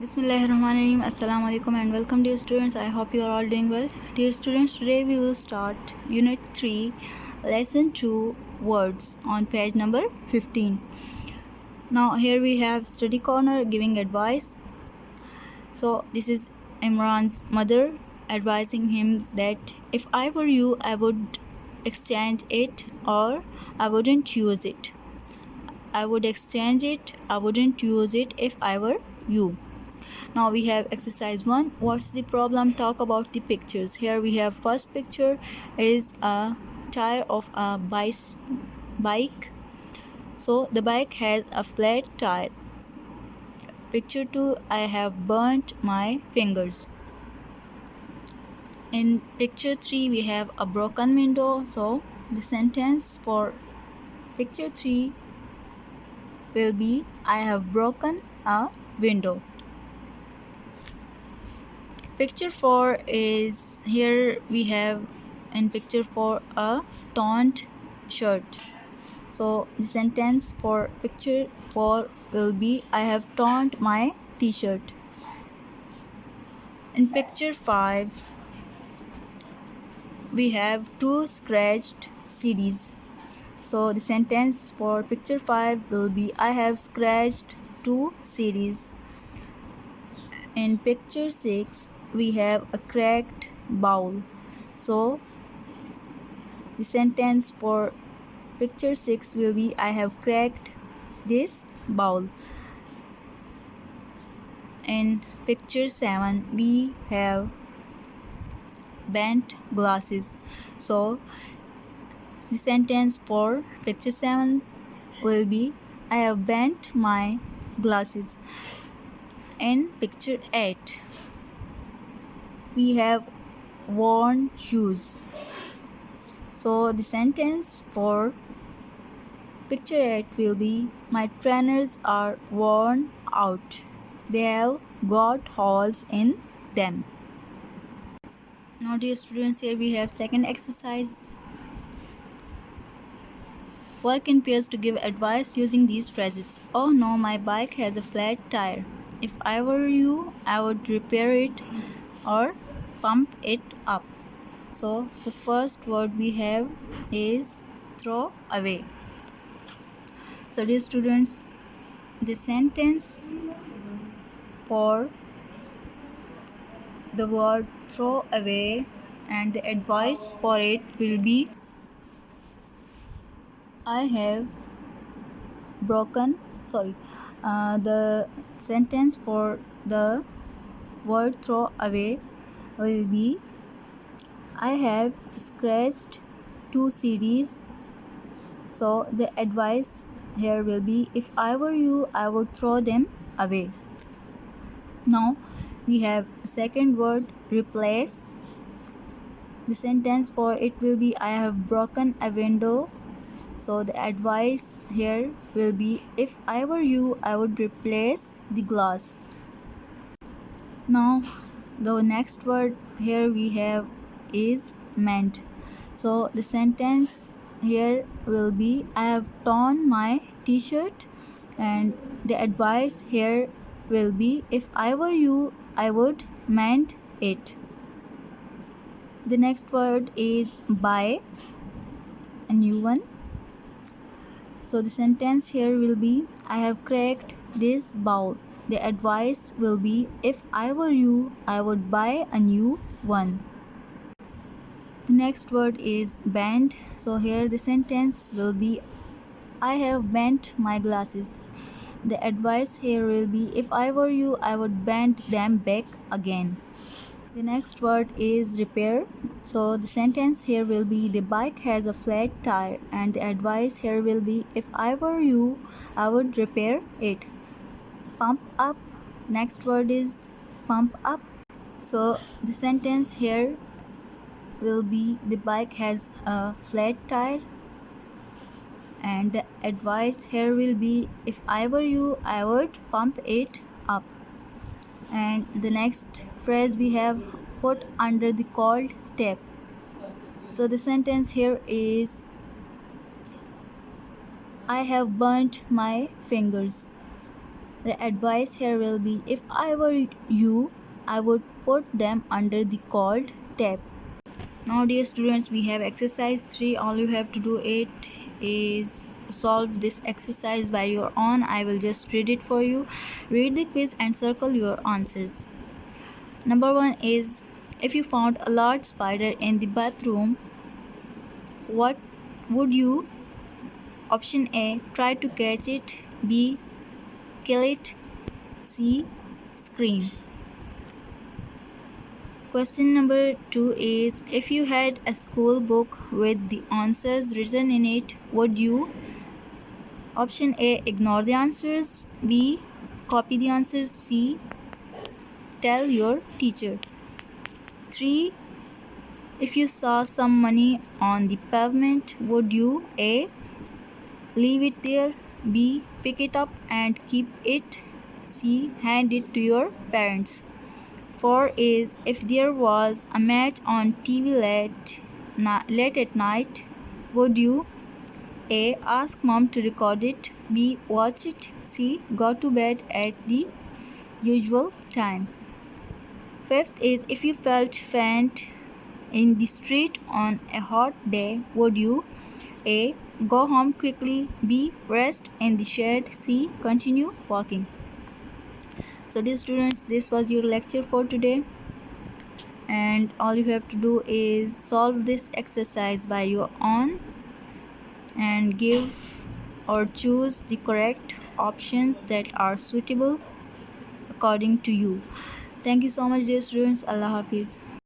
Bismillahirrahmanirrahim. Assalamu alaikum and welcome dear students. I hope you are all doing well. Dear students, today we will start Unit 3, Lesson 2, Words on page number 15. Now here we have study corner giving advice. So this is Imran's mother advising him that if I were you, I would exchange it or I wouldn't use it. I would exchange it, I wouldn't use it if I were you. Now we have exercise 1. What's the problem? Talk about the pictures. Here we have first picture is a tire of a bike. So the bike has a flat tire. Picture 2, I have burnt my fingers. In picture 3 we have a broken window. So the sentence for picture 3 will be I have broken a window. Picture 4 is here we have in picture 4 a torn shirt. So the sentence for picture 4 will be I have torn my t-shirt. In picture 5 we have 2 scratched CDs. So the sentence for picture 5 will be I have scratched 2 CDs. In picture 6 we have a cracked bowl. So the sentence for picture 6 will be I have cracked this bowl. In picture 7 we have bent glasses. So the sentence for picture 7 will be I have bent my glasses. In picture 8 we have worn shoes. So the sentence for picture 8 will be my trainers are worn out. They have got holes in them. Now dear students, here we have second exercise. Work in pairs to give advice using these phrases. Oh no, my bike has a flat tire. If I were you, I would repair it or pump it up. So the first word we have is throw away. So dear students, the sentence for the word throw away and the advice for it will be I have broken the sentence for the word throw away will be I have scratched 2 CDs. So the advice here will be if I were you, I would throw them away. Now we have second word replace. The sentence for it will be I have broken a window. So the advice here will be if I were you, I would replace the glass. Now the next word here we have is mend. So the sentence here will be I have torn my t-shirt and the advice here will be if I were you, I would mend it. The next word is buy, a new one. So the sentence here will be I have cracked this bowl. The advice will be if I were you, I would buy a new one. The next word is bend. So here the sentence will be I have bent my glasses. The advice here will be if I were you, I would bend them back again. The next word is repair. So the sentence here will be the bike has a flat tire and the advice here will be if I were you, I would repair it. Pump up. Next word is pump up. So the sentence here will be the bike has a flat tire and the advice here will be if I were you, I would pump it up. And the next phrase we have put under the cold tap. So the sentence here is I have burnt my fingers. The advice here will be, if I were you, I would put them under the cold tap. Now dear students, we have exercise 3. All you have to do it is solve this exercise by your own. I will just read it for you. Read the quiz and circle your answers. Number 1 is, if you found a large spider in the bathroom, what would you? Option A, try to catch it. B, kill it. C, scream. Question number 2 is, if you had a school book with the answers written in it, would you? Option A, ignore the answers. B, copy the answers. C, tell your teacher. 3. If you saw some money on the pavement, would you? A, leave it there. B, pick it up and keep it. C, hand it to your parents. 4 is, if there was a match on TV late at night, would you? A, ask mom to record it. B, watch it. C, go to bed at the usual time. 5th is, if you felt faint in the street on a hot day, would you? A, go home quickly. B, rest in the shade. C, continue walking. So dear students, this was your lecture for today, and all you have to do is solve this exercise by your own and give or choose the correct options that are suitable according to you. Thank you so much dear students. Allah Hafiz.